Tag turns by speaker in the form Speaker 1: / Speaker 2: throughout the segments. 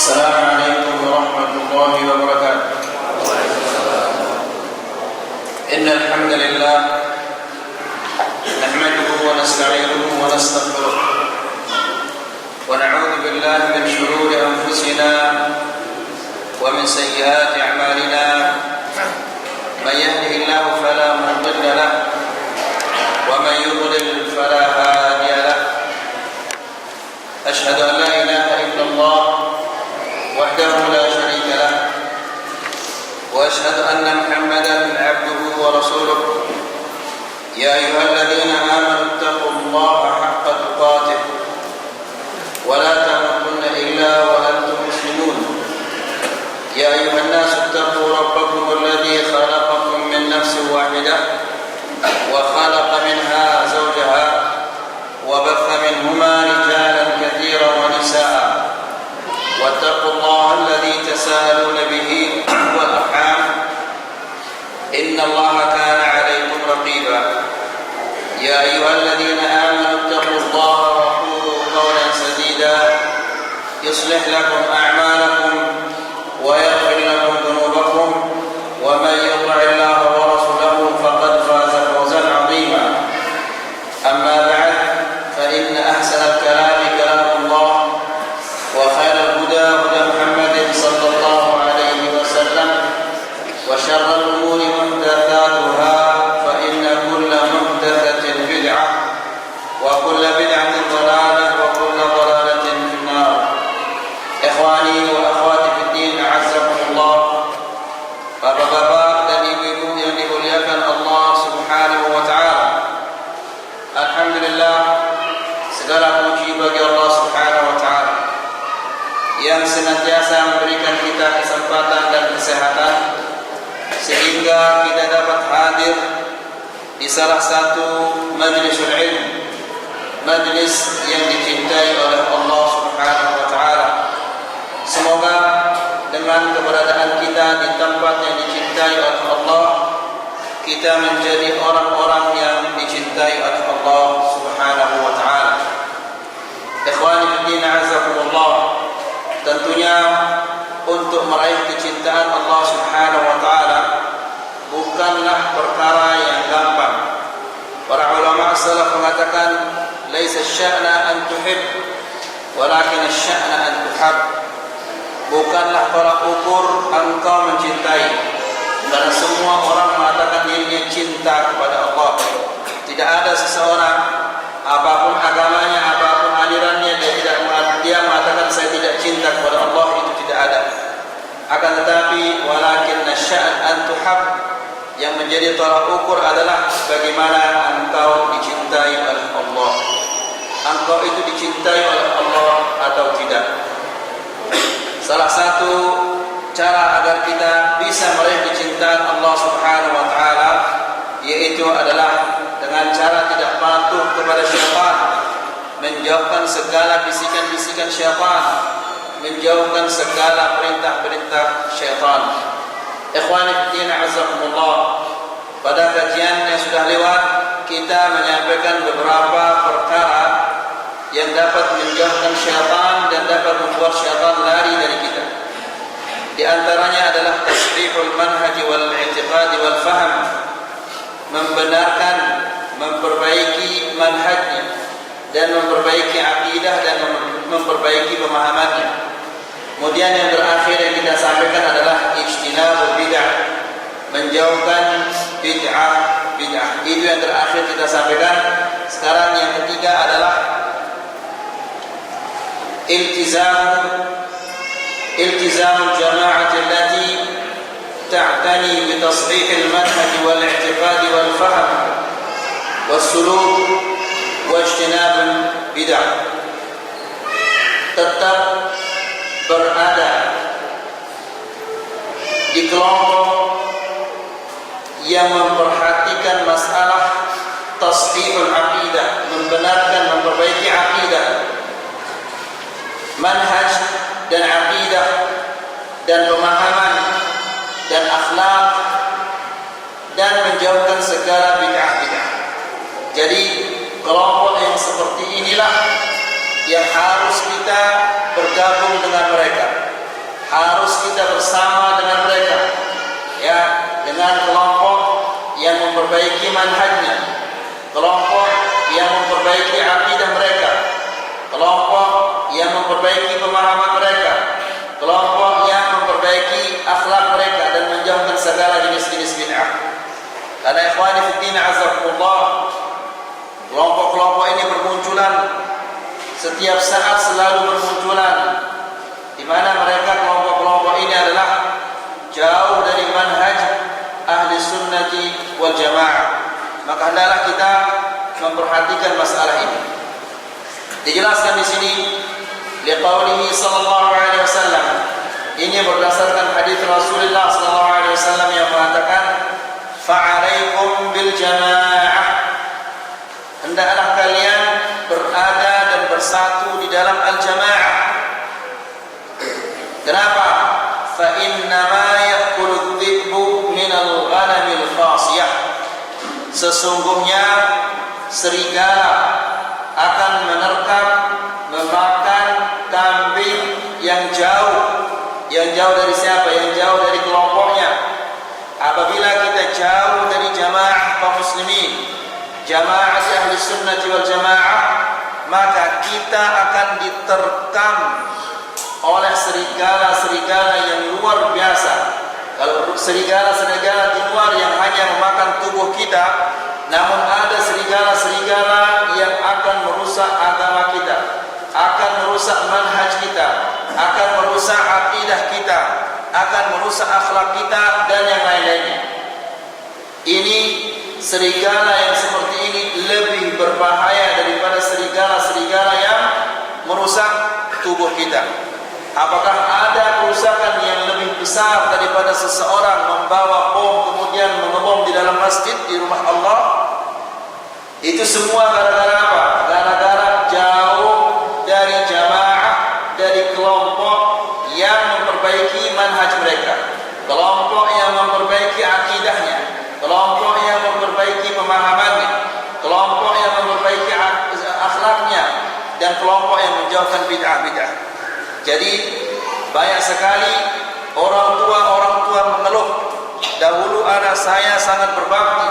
Speaker 1: السلام عليكم ورحمة الله وبركاته. إن الحمد لله نحمده ونستعينه ونستغفره ونعوذ بالله من شرور أنفسنا ومن سيئات أعمالنا. من يهده الله فلا مضل له ومن يضلل فلا هادي له. أشهد أن لا إله إلا الله وحده لا شريك له وأشهد أن محمدا عبده ورسوله. يا أيها الذين آمنوا اتقوا الله حق تقاته ولا تموتن إلا وأنتم مسلمون. يا أيها الناس اتقوا ربكم الذي خلقكم من نفس واحدة وخلق منها زوجها وبث منهما رجالا كثيرا ونساء واتقوا الله الذي تساءلون به والأرحام إن الله كان عليكم رقيبا. يا أيها الذين آمنوا اتقوا الله وقولوا قولا سديدا يصلح لكم أعمالكم ويغفر لكم ذنوبكم ومن يطع الله ورسوله فقد فاز فوزا عظيما. أما بعد فإن أحسن الكلام كلام الله وخير الهدى هدى محمد صلى الله عليه وسلم وشر الأمور محدثاتها فإن كل محدثة بدعة وكل بدعة ضلالة وكل ضلالة في النار. إخواني وأخواتي في الدين أعزكم الله. Bapak-bapak dan ibu-ibu yang dimuliakan Allah Subhanahu wa taala. Alhamdulillah, segala puji bagi Allah Subhanahu wa taala yang senantiasa memberikan kita kesempatan dan kesehatan sehingga kita dapat hadir di salah satu majlisul ilm, majlis yang dicintai oleh Allah Subhanahu wa taala. Semoga dengan keberadaan kita di tempat yang dicintai oleh Allah, kita menjadi orang-orang yang dicintai oleh Allah Subhanahu wa taala. Ikhwani fillah azakumullah, tentunya untuk meraih kecintaan Allah Subhanahu wa taala bukanlah perkara yang gampang. Para ulama salaf mengatakan, laisa asy-sya'na an tuhib, walakin asy-sya'na an tuhab. Bukanlah tolak ukur engkau mencintai, karena semua orang mengatakan dirinya cinta kepada Allah. Tidak ada seseorang, apapun agamanya, apapun alirannya, dia mengatakan saya tidak cinta kepada Allah, itu tidak ada. Akan tetapi walakin nasya'an an tuhab, yang menjadi tolak ukur adalah bagaimana engkau dicintai oleh Allah. Engkau itu dicintai oleh Allah atau tidak. Salah satu cara agar kita bisa meraih kecintaan Allah Subhanahu wa taala yaitu adalah dengan cara tidak patuh kepada syaitan, menjauhkan segala bisikan-bisikan syaitan, menjauhkan segala perintah-perintah syaitan. Ikhwani fillah azakumullah, pada kajian yang sudah lewat kita menyampaikan beberapa perkara yang dapat menjauhkan syaitan dan dapat membuat syaitan lari dari kita. Di antaranya adalah tasrihul manhaj wal i'tiqad wal fahm, membenarkan, memperbaiki manhajnya dan memperbaiki akidah dan memperbaiki pemahamannya. Kemudian yang terakhir yang kita sampaikan adalah ijtinabul bid'ah, menjauhkan bid'ah. Itu yang terakhir kita sampaikan. Sekarang yang ketiga adalah التزام الجماعة التي تعتني بتصحيح المنهج والاعتقاد والفهم والسلوك واجتناب البدع. Tetap berada di kelompok yang memperhatikan masalah tashihul aqidah, membenarkan, memperbaiki aqidah, manhaj dan aqidah dan pemahaman dan akhlak, dan menjauhkan segala bid'ah-bid'ah. Jadi kelompok yang seperti inilah yang harus kita bergabung dengan mereka. harus kita bersama dengan mereka, ya, dengan kelompok yang memperbaiki manhajnya, kelompok yang memperbaiki akidah mereka, kelompok yang memperbaiki pemahaman mereka, kelompok yang memperbaiki akhlak mereka dan menjauhkan segala jenis-jenis bid'ah. Karena ikhwani fi din azakumullah, kelompok-kelompok ini bermunculan setiap saat, selalu bermunculan, di mana mereka kelompok-kelompok ini adalah jauh dari manhaj ahli sunnati wal jamaah. Maka hendaklah kita memperhatikan masalah ini. Dijelaskan di sini liqaulihi sallallahu alaihi wasallam, ini berdasarkan hadis Rasulullah sallallahu alaihi wasallam yang mengatakan fa'alaikum bil jamaah, hendaklah kalian berada dan bersatu di dalam al-jamaah. Kenapa? Fa inna ma ya'kulu dhi'bu min al-ghanamil khasiyah, sesungguhnya serigala akan menerkam, memakan kambing yang jauh. Yang jauh dari siapa? Yang jauh dari kelompoknya. Apabila kita jauh dari jamaah kaum muslimin, jamaah ahli sunnati wal jamaah, maka kita akan diterkam oleh serigala-serigala yang luar biasa. Kalau serigala-serigala di luar yang hanya memakan tubuh kita, namun ada serigala-serigala yang akan merusak agama kita, akan merusak manhaj kita, akan merusak akidah kita, akan merusak akhlak kita dan yang lain-lainnya. Ini serigala yang seperti ini lebih berbahaya daripada serigala-serigala yang merusak tubuh kita. Apakah ada kerusakan yang lebih besar daripada seseorang membawa bom kemudian mengebom di dalam masjid, di rumah Allah? Itu semua gara-gara apa? Gara-gara jauh dari jamaah, dari kelompok yang memperbaiki manhaj mereka, kelompok yang memperbaiki akidahnya, kelompok yang memperbaiki pemahamannya, kelompok yang memperbaiki akhlaknya, dan kelompok yang menjauhkan bid'ah-bid'ah. Jadi banyak sekali orang tua mengeluh, dahulu anak saya sangat berbakti,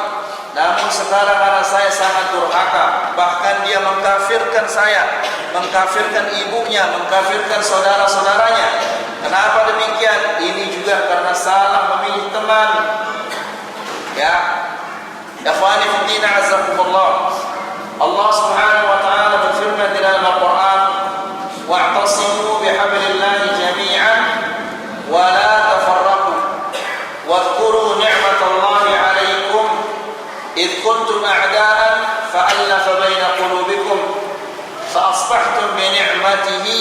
Speaker 1: namun sekarang anak saya sangat durhaka, bahkan dia mengkafirkan saya, mengkafirkan ibunya, mengkafirkan saudara-saudaranya. Kenapa demikian? Ini juga karena salah memilih teman. Ya, ikhwani fi din azakumullah, Allah Subhanahu wa taala berfirman di dalam Al-Qur'an, wa'tasimu bihablillahi jami'an wa la tafarraqu wadhkuru ni'matallahi 'alaikum id kuntum a'da'an fa'alafa baina qulubikum fa asbahtum bi ni'matihi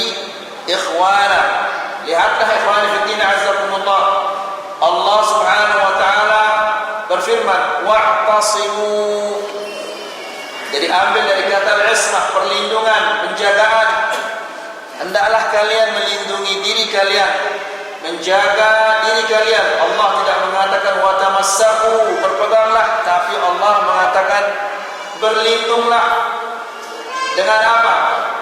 Speaker 1: ikhwana. Lihatlah ikhwani fi din azakumullah, Allah Subhanahu wa taala berfirman wa'tasimu. Jadi ambil dari kata al-ismah, perlindungan, penjagaan. Hendaklah kalian melindungi diri kalian, menjaga diri kalian. Allah tidak mengatakan wa tamassaku, berpeganglah, tapi Allah mengatakan berlindunglah. Dengan apa?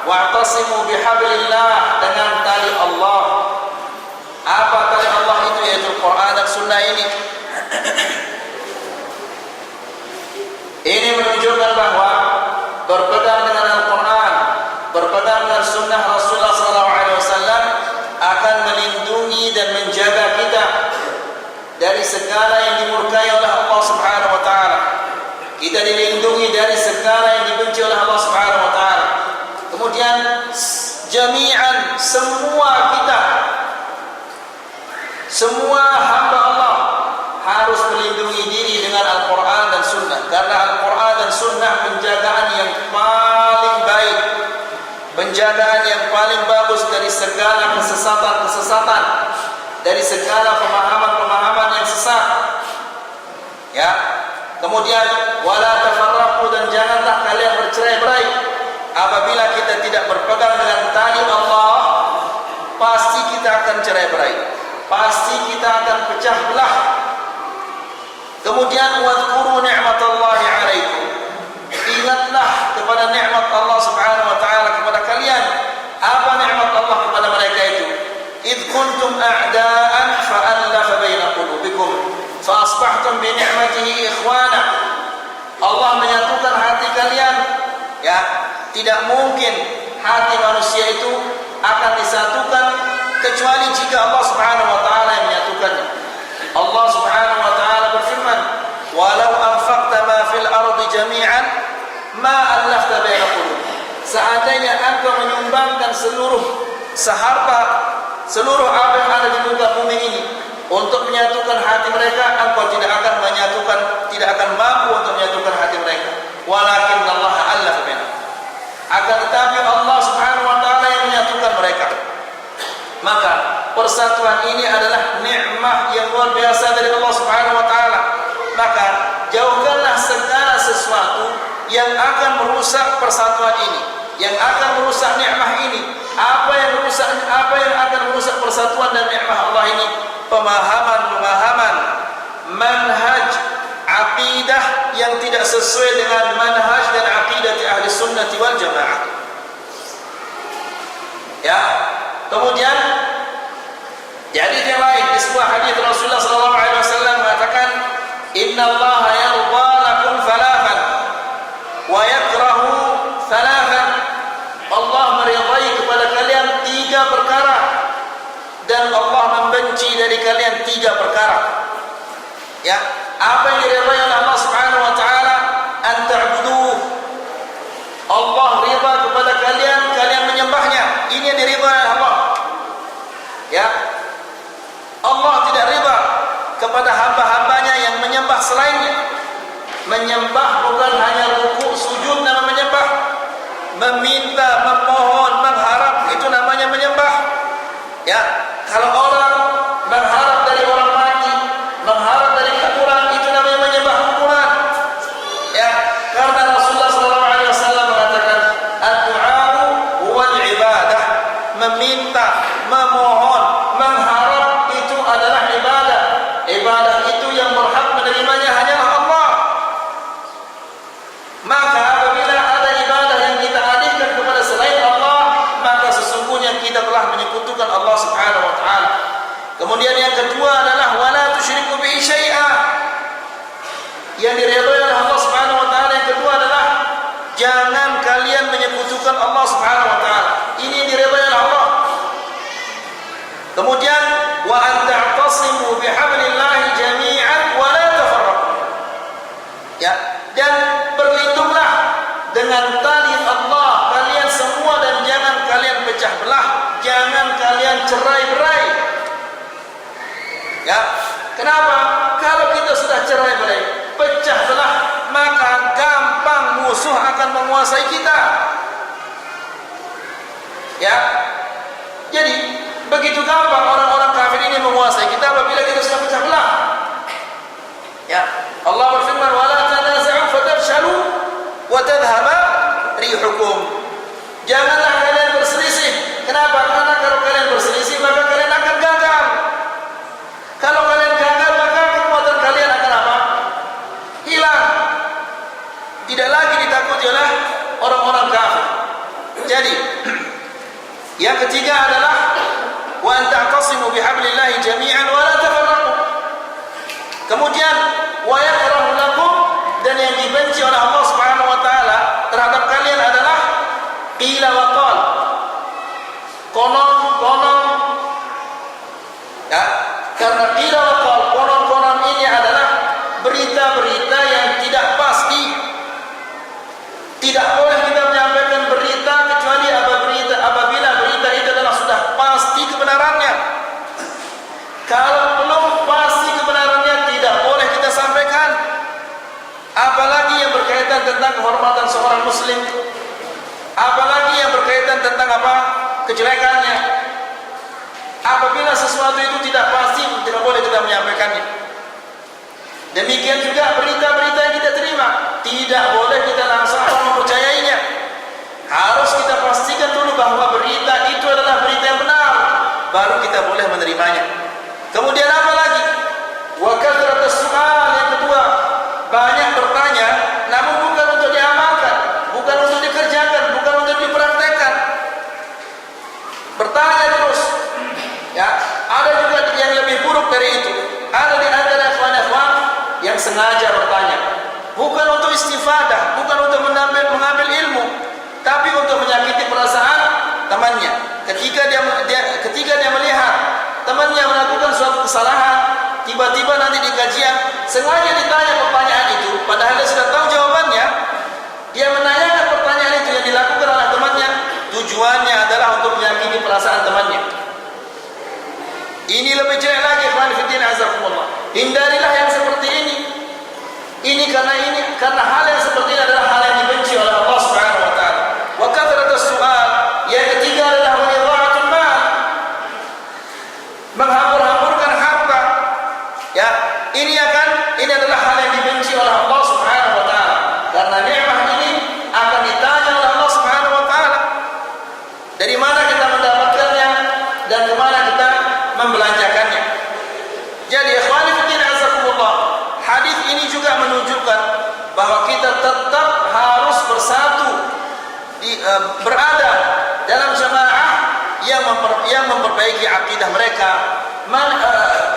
Speaker 1: Wa'tasimu bihablillah, dengan tali Allah. Apa tali Allah itu? Yaitu Quran dan Sunnah ini. Ini menunjukkan bahwa berpegang dengan Al-Quran, berpegang dengan Sunnah Rasulullah SAW akan melindungi dan menjaga kita dari segala yang dimurkai oleh Allah Subhanahu Wa Taala. Kita dilindungi dari segala yang dibenci oleh Allah Subhanahu Wa Taala. Kemudian jami'an, semua kita, semua hamba Allah harus melindungi diri dengan Al-Quran dan Sunnah, karena Al-Quran dan Sunnah penjagaan yang paling baik, penjagaan yang paling bagus dari segala kesesatan-kesesatan, dari segala pemahaman-pemahaman yang sesat. Ya. Kemudian wala tafarraqu, dan janganlah kalian bercerai-berai. Apabila kita tidak berpegang dengan tali Allah, pasti kita akan cerai-berai, pasti kita akan pecah belah. Kemudian wadhkuru ni'matallahi 'alaikum, ingatlah kepada nikmat Allah Subhanahu wa taala kepada kalian. Apa nikmat Allah kepada mereka itu? Id kuntum a'da rahmatihi ikhwana. Allah menyatukan hati kalian. Ya, tidak mungkin hati manusia itu akan disatukan kecuali jika Allah Subhanahu wa taala yang menyatukannya. Allah Subhanahu wa taala berfirman, "Walau anfaqta ma fil ardi jami'an ma allafta baina qulub." Seandainya engkau menyumbangkan seharta seluruh apa yang ada di muka bumi ini untuk menyatukan hati mereka, engkau tidak akan mampu untuk menyatukan hati mereka. Walakin Allah allafa bainahum. Akan tetapi Allah Subhanahu wa taala yang menyatukan mereka. Maka persatuan ini adalah nikmat yang luar biasa dari Allah Subhanahu wa taala. Maka jauhkanlah segala sesuatu yang akan merusak persatuan ini, yang akan merusak nikmat ini. Apa yang akan merusak persatuan dan nikmat Allah ini? Pemahaman manhaj aqidah yang tidak sesuai dengan manhaj dan aqidah ahli sunnati wal jamaah. Ya. Kemudian di hadis yang lain, di sebuah hadis Rasulullah sallallahu alaihi wasallam mengatakan, "Innallaha yarda lakum thalathan wa yakrahu thalathan." Allah meridai kepada kalian 3 perkara dan Allah membenci dari kalian 3 perkara. Ya, apa yang diridai oleh Allah Subhanahu wa taala? An ta'buduh. Allah ridha kepada kalian menyembahnya. Ini yang diridai oleh Allah. Ya. Allah tidak ridha kepada hamba-hambanya yang menyembah selainnya. Menyembah bukan hanya rukuk, sujud nama menyembah. Meminta, memohon, mengharap, itu namanya menyembah. Ya, kalau orang berharap dari orang mati, mengharap dari kuburan, itu namanya menyembah kuburan. Ya, karena Rasulullah SAW mengatakan, "Ad-du'a'u huwal ibadah." Meminta, memohon, mengharap itu adalah ibadah. Ibadah itu yang berhak menerimanya hanyalah Allah. Maka apabila ada ibadah yang kita alihkan kepada selain Allah, maka sesungguhnya kita telah menyekutukan Allah Subhanahu wa taala. Kemudian yang kedua adalah wala tusyriku bihi syai'a. Yang diridhai oleh Allah Subhanahu wa taala yang kedua adalah jangan kalian menyekutukan Allah Subhanahu wa taala. Ini yang diridhai oleh Allah. Kemudian wa an ta'tasimu bihablillahi jami'an wa la tafarraqu. Ya, dan berlindunglah dengan tali Allah kalian semua dan jangan kalian pecah belah, jangan kalian cerai-berai. Ya, kenapa? Kalau kita sudah cerai-berai, pecah belah, maka gampang musuh akan menguasai kita. Ya. Jadi begitu gampang orang-orang kafir ini menguasai kita apabila kita sudah pecah belah. Ya, Allah berfirman, "Wala tanaza'u fatafshalu wa tadhhaba rihukum." Janganlah kalian berselisih. Kenapa? Karena kalau kalian berselisih maka kalian akan gagal. Kalau kalian gagal maka kekuatan kalian akan apa? Hilang. Tidak lagi ditakuti oleh orang-orang kafir. Jadi, yang ketiga adalah wa an ta'tasimu bihablillahi jami'an wa la tafarraqu. Kemudian wa yakrahu lakum, dan yang dibenci oleh Allah Subhanahu wa taala terhadap kalian adalah qila wa qal. Konon. Ya, karena qila wa qal, konon ini adalah berita-berita yang tidak pasti. Tidak boleh kita menyampaikan berita kecuali apabila berita itu adalah sudah pasti kebenarannya. Kalau belum pasti kebenarannya, tidak boleh kita sampaikan. Apalagi yang berkaitan tentang kehormatan seorang muslim, apalagi yang berkaitan tentang apa? Kejelekannya. Apabila sesuatu itu tidak pasti, tidak boleh kita menyampaikannya. Demikian juga berita-berita yang kita terima, tidak boleh kita langsung mempercayainya. Harus kita pastikan dulu bahwa berita itu adalah berita yang benar, baru kita boleh menerimanya. Kemudian apa lagi? Wa kathratus su'al, yang kedua, banyak bertanya namun bukan untuk diamalkan, bukan untuk dikerjakan, bukan untuk dipraktekkan. Bertanya terus. Ya, ada juga yang lebih buruk dari itu. Ada di antara ikhwan-ikhwan yang sengaja bertanya, bukan untuk istifadah, bukan untuk mengambil ilmu, tapi untuk menyakiti perasaan temannya. Ketika dia melihat temannya melakukan suatu kesalahan, tiba-tiba nanti di kajian sengaja ditanya pertanyaan itu, padahal dia sudah tahu jawabannya. Dia menanyakan pertanyaan itu yang dilakukan oleh temannya, tujuannya adalah untuk menyakiti perasaan temannya. Ini lebih jelek lagi, ikhwan fillah azakumullah. Hindarilah yang seperti ini. Ini karena hal yang seperti ini adalah hal yang dibenci oleh Allah Subhanahu wa taala. Wa kathratus su'al, yang ketiga adalah idha'atul mal. Menghambur-hamburkan harta. Ya, ini adalah hal yang dibenci oleh Allah Subhanahu wa taala. Karena nikmat ini akan ditanya oleh Allah Subhanahu wa taala. Dari mana kita mendapatkannya dan di mana kita membelanjakannya. Jadi ikhwani fillah azakumullah, hadis ini juga menunjukkan bahwa kita tetap harus bersatu berada dalam jamaah yang memperbaiki akidah mereka,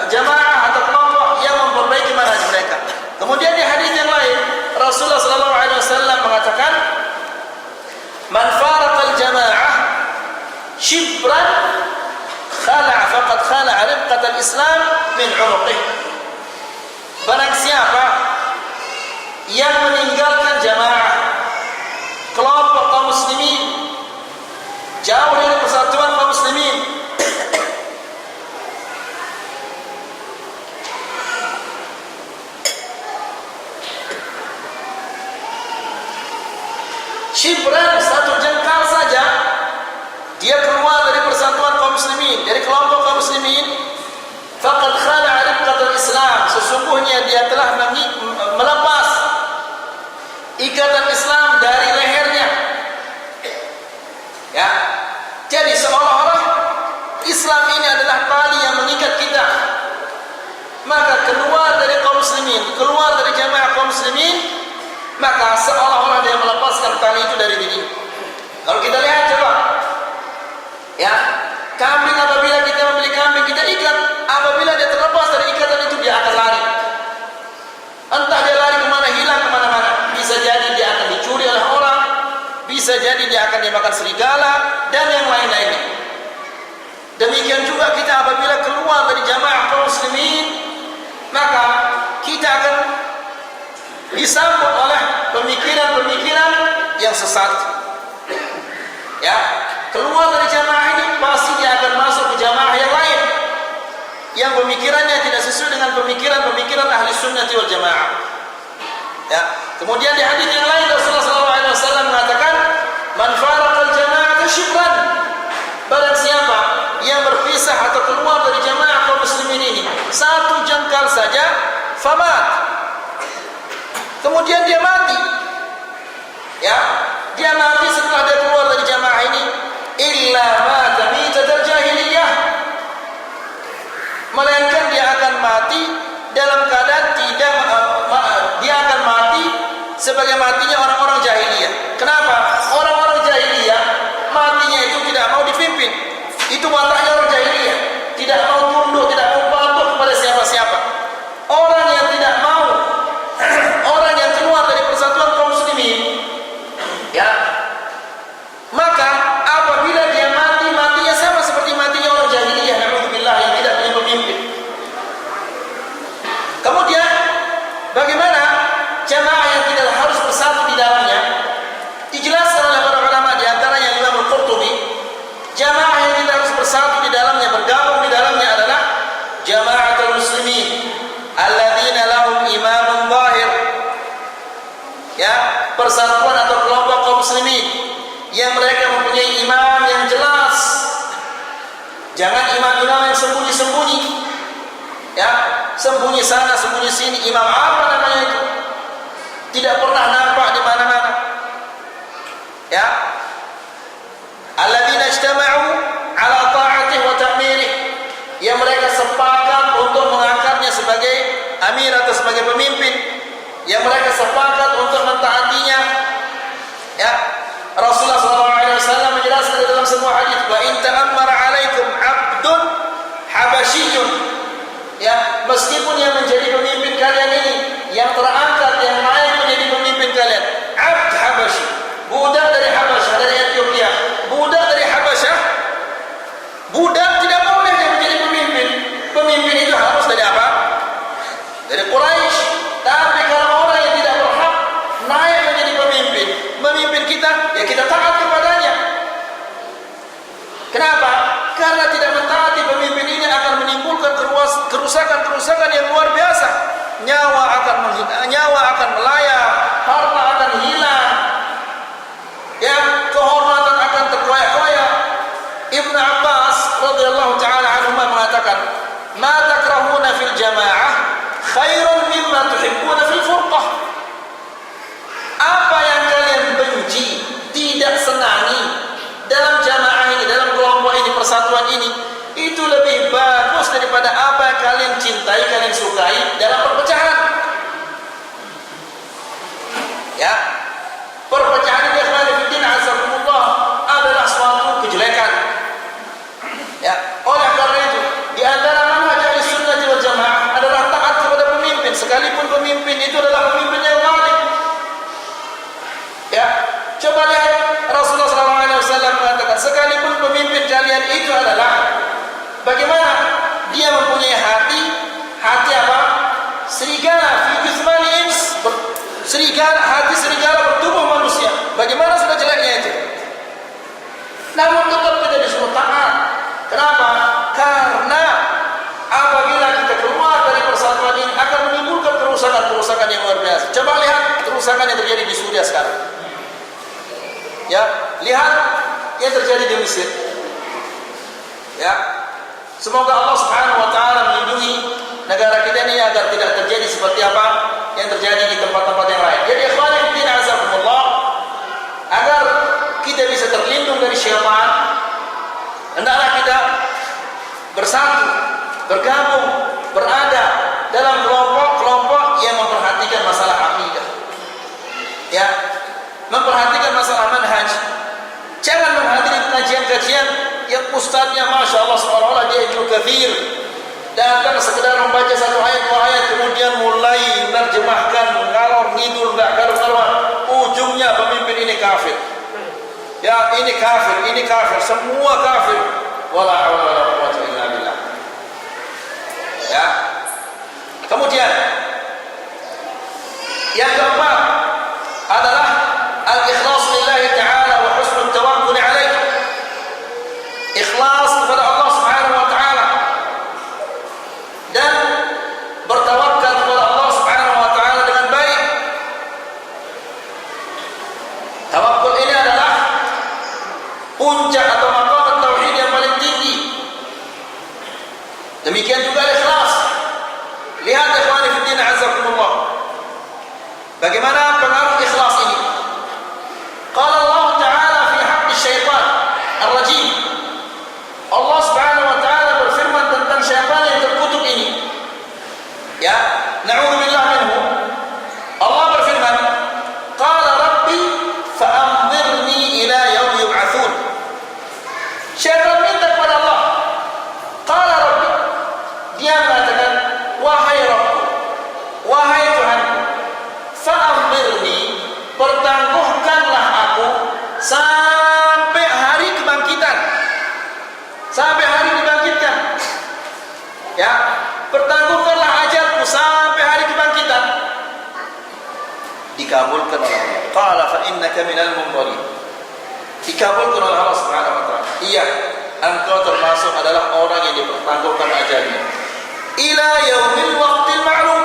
Speaker 1: jamaah atau kelompok yang memperbaiki manhaj mereka. Kemudian di hadis yang lain Rasulullah sallallahu alaihi wasallam mengatakan, "Man faraqal jamaah shibran khala'a faqad khala'a ribqatal Islam min 'unuqih." Barang siapa yang meninggalkan jamaah, kelompok kaum muslimin, jauh dari persatuan kaum muslimin, shibran, satu jengkal saja, dia keluar dari persatuan kaum muslimin, dari kelompok kaum muslimin, faqad khala'a ribqatal Islam, sesungguhnya dia telah melepas ikatan Islam dari lehernya. Ya, jadi seolah-olah Islam ini adalah tali yang mengikat kita. Maka keluar dari kaum muslimin, keluar dari jamaah kaum muslimin, maka seolah-olah dia melepaskan tali itu dari diri. Kalau kita lihat coba, ya, kambing, apabila kita membeli kambing, kita ikat, apabila dia terlepas dari ikatan itu, dia akan lari. Entah dia lari kemana, hilang kemana-mana. Bisa jadi dia akan dicuri oleh orang, bisa jadi dia akan dimakan serigala, dan yang lain-lainnya. Demikian juga kita apabila keluar dari jamaah kaum muslimin, maka kita akan disambut oleh pemikiran-pemikiran yang sesat. Ya, keluar dari jamaah ini pasti dia akan masuk ke jamaah yang lain, yang pemikirannya tidak sesuai dengan pemikiran ahli sunnah wal jamaah. Ya, kemudian di hadis yang lain Rasulullah SAW mengatakan, "Man faraqal jama'ata shibran." Barang siapa yang berpisah atau keluar dari jamaah kaum muslimin ini satu jengkal saja, famat, kemudian dia mati. Ya, dia mati setelah dia keluar dari jamaah ini, illa mata mitatal jahiliyah, melainkan dia akan mati dalam keadaan dia akan mati sebagai matinya orang-orang jahiliyah. Kenapa? Orang-orang jahiliyah matinya itu tidak mau dipimpin. Itu wataknya orang jahiliyah, tidak mau tunduk, tidak mau patuh kepada siapa-siapa. Orang yang tidak mau, orang yang keluar dari persatuan kaum muslimin, ya, maka apabila dia mati, matinya sama seperti matinya orang jahiliyah, na'udzubillah, yang tidak punya pemimpin. Kemudian bagaimana jamaah yang tidak harus bersatu di dalamnya? Dijelaskan oleh para ulama, di antaranya Imam Al-Qurtubi, jamaah yang tidak harus bersatu di dalamnya, bergabung di dalamnya adalah jamaatul muslimin alladzina lahum imamun zahir. Ya, persatuan atau kelompok kaum muslimin yang mereka mempunyai imam yang jelas. Jangan imam-imam yang sembunyi-sembunyi. Ya, sembunyi sana, sembunyi sini. Imam apa namanya itu? Tidak pernah nampak di mana-mana. Ya. Alladzina ijtama'u 'ala ta'atihi wa ta'mirih. Yang mereka sepakat untuk mengangkatnya sebagai amir atau sebagai pemimpin. Yang mereka sepakat untuk mentaatinya. Ya. Rasulullah SAW menjelaskan dalam sebuah hadis, "Wa in ta'ammara 'alaikum 'abdun habasyiyun." Ya, meskipun yang menjadi pemimpin kalian ini yang Budak tidak boleh dia menjadi pemimpin. Pemimpin itu harus dari apa? Dari Quraisy. Tapi kalau orang yang tidak berhak naik menjadi pemimpin, memimpin kita, ya kita taat kepadanya. Kenapa? Karena tidak mentaati pemimpin ini akan menimbulkan kerusakan-kerusakan yang luar biasa. Nyawa akan melayang, harta akan hilang, ya, kehormatan akan terkoyak-koyak. Ibnu Abbas radhiyallahu taala anhu mengatakan, "Ma takrahuna fil jamaah khairun mimma tuhibbuna fil furqah." Apa yang kalian benci, tidak senangi dalam jamaah ini, dalam kelompok ini, persatuan ini, itu lebih bagus daripada apa yang kalian cintai, kalian sukai dalam perpecahan. Ya, perpecahan ini ikhwanifiddin azakumullah adalah suatu kejelekan. Ya, oleh karena itu di antara manhaj sunnah wal jamaah adalah taat kepada pemimpin, sekalipun pemimpin itu adalah pemimpin yang zalim. Ya, coba lihat Rasulullah SAW mengatakan, sekalipun pemimpin kalian itu adalah bagaimana dia mempunyai hati apa? Serigala, fi jismani ins, hati serigala bertubuh manusia. Bagaimana sudah jeleknya itu? Namun tetap kita disuruh taat. Kenapa? Karena apabila kita keluar dari persatuan ini akan menimbulkan kerusakan yang luar biasa. Coba lihat kerusakan yang terjadi di Suriah sekarang. Ya, lihat yang terjadi di Mesir. Ya, semoga Allah Subhanahu Wa Taala melindungi negara kita ini agar tidak terjadi seperti apa yang terjadi di tempat-tempat yang lain. Jadi, ikhwanifiddin azakumullah, agar kita bisa terlindung dari syaitan, hendaklah kita bersatu, bergabung, berada dalam kelompok-kelompok yang memperhatikan masalah akidah. Ya, memperhatikan masalah manhaj. Jangan menghadiri kajian-kajian yang ustaznya Masya Allah seolah-olah dia Ibnu Katsir, datang sekedar membaca satu ayat dua ayat kemudian mulai menerjemahkan ngalor ngidul enggak karu-karuan, ujungnya pemimpin ini kafir. Ya, ini kafir, semua kafir. Wala haula wala quwwata illa billah. Ya. Kemudian yang keempat adalah al-ikhlas lillahi ta'ala wa husnul tawakkul alaih. Ikhlas kepada Allah Subhanahu wa taala dan bertawakal kepada Allah Subhanahu wa taala dengan baik. Tawakkul ini adalah puncak atau maqam tauhid yang paling tinggi. Demikian juga ikhlas. Lihat ikhwani fiddin azakumullah, bagaimana pengaruh ikhlas ini. Qala Allah Ta'ala fi haqqi syaitan ar-rajim. Allah Subhanahu wa taala berfirman tentang syaitan yang terkutuk ini. Ya, na'udzubillah minhu. Allah berfirman, qala rabbi fa'anzirni ila yaum yub'atsun. Syaitan minta kepada Allah. Qala rabbi, dia mengatakan, wahai Rabb, wahai Tuhan, fa'anzirni, pertangguhkanlah aku sampai hari kebangkitan. Sampai hari dibangkitkan. Ya, pertangguhkanlah ajalku sampai hari kebangkitan. Dikabulkan oleh Allah. Qala fa innaka minal munzirin. Dikabulkan oleh Allah Subhanahu wa taala. Iya, engkau termasuk adalah orang yang dipertangguhkan ajalnya. Ila yaumil waqtil ma'lum.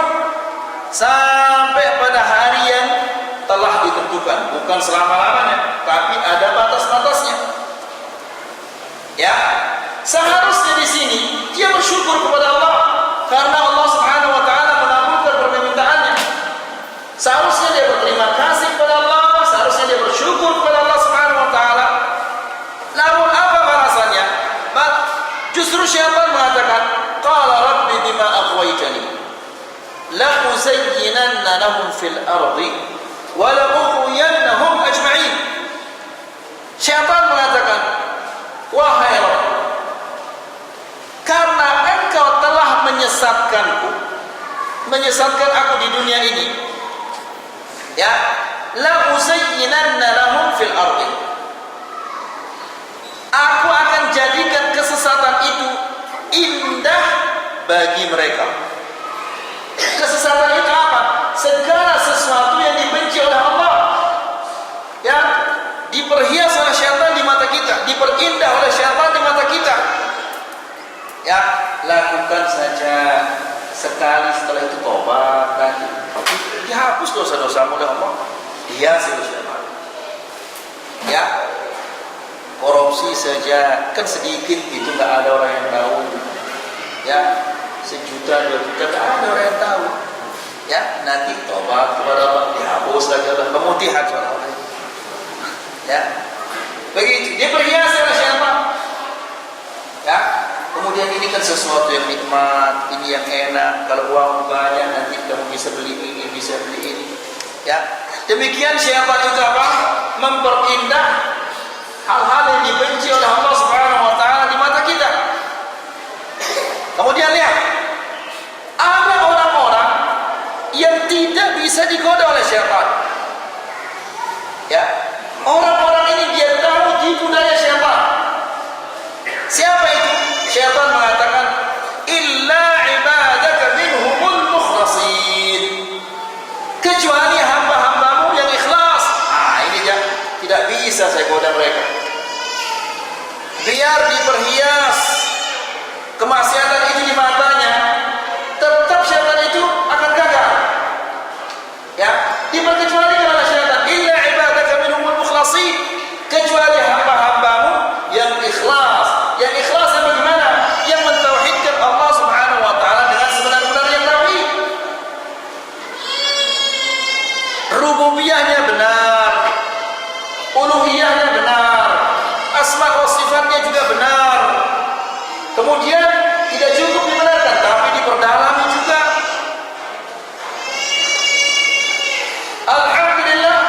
Speaker 1: Sampai pada hari yang telah ditentukan, bukan selama-lamanya, tapi ada batas-batasnya. Ya, seharusnya di sini dia bersyukur kepada Allah karena Allah Subhanahu wa taala mengabulkan permintaannya. Seharusnya dia berterima kasih kepada Allah, seharusnya dia bersyukur kepada Allah Subhanahu wa taala. Namun apa balasannya? Justru syaitan mengatakan, qala rabbi bima aghwaytani la uzayyinanna lahum fil ardi wa la ughwiyannahum ajma'in. Syaitan mengatakan, wahai Rabb, karena engkau telah menyesatkan aku di dunia ini, ya, la uzayyinanna lahum fil ardi, aku akan jadikan kesesatan bagi mereka. Kesesatan itu apa? Segala sesuatu yang dibenci oleh Allah, ya, diperhias oleh syaitan di mata kita, diperindah oleh syaitan di mata kita. Ya, lakukan saja sekali, setelah itu tobat dan dihapus dosa-dosamu oleh Allah. Hiasi oleh syaitan. Ya, korupsi saja kan sedikit itu, nggak ada orang yang tahu. Ya, 1 juta 2 juta nggak ada orang yang tahu. Ya, nanti tobat kepada Allah, dihapus lagi oleh pemutihan soalnya. Ya, begitu dia berhiasi oleh syaitan. Ya, kemudian ini kan sesuatu yang nikmat, ini yang enak. Kalau uang banyak nanti kamu bisa beli ini, bisa beli ini. Ya, demikian syaitan itu apa? Memperindah hal-hal yang dibenci oleh Allah Subhanahu wa taala di mata kita. Kemudian lihat, ada orang-orang yang tidak bisa digoda oleh syaitan. Ya, orang-orang ini dia tahu tipu daya syaitan. Siapa itu? Syaitan mengatakan, illa ibadaka minhumul mukhlasin, kecuali hamba-hambamu yang ikhlas. Ini dia, tidak bisa saya goda mereka. Biar diperhias kemaksiatan itu di matanya, tetap syaitan itu akan gagal. Ya, diperkecualikan oleh syaitan, illa ibadaka minhumul mukhlasin, kecuali hamba-hambamu yang ikhlas. Yang ikhlas yang bagaimana? Yang mentauhidkan Allah Subhanahu wa taala dengan sebenar-benarnya tauhid. Rububiyahnya benar, uluhiyahnya benar, asma wa sifatnya juga benar. Kemudian tidak cukup dibenarkan, tapi diperdalami juga. Alhamdulillah,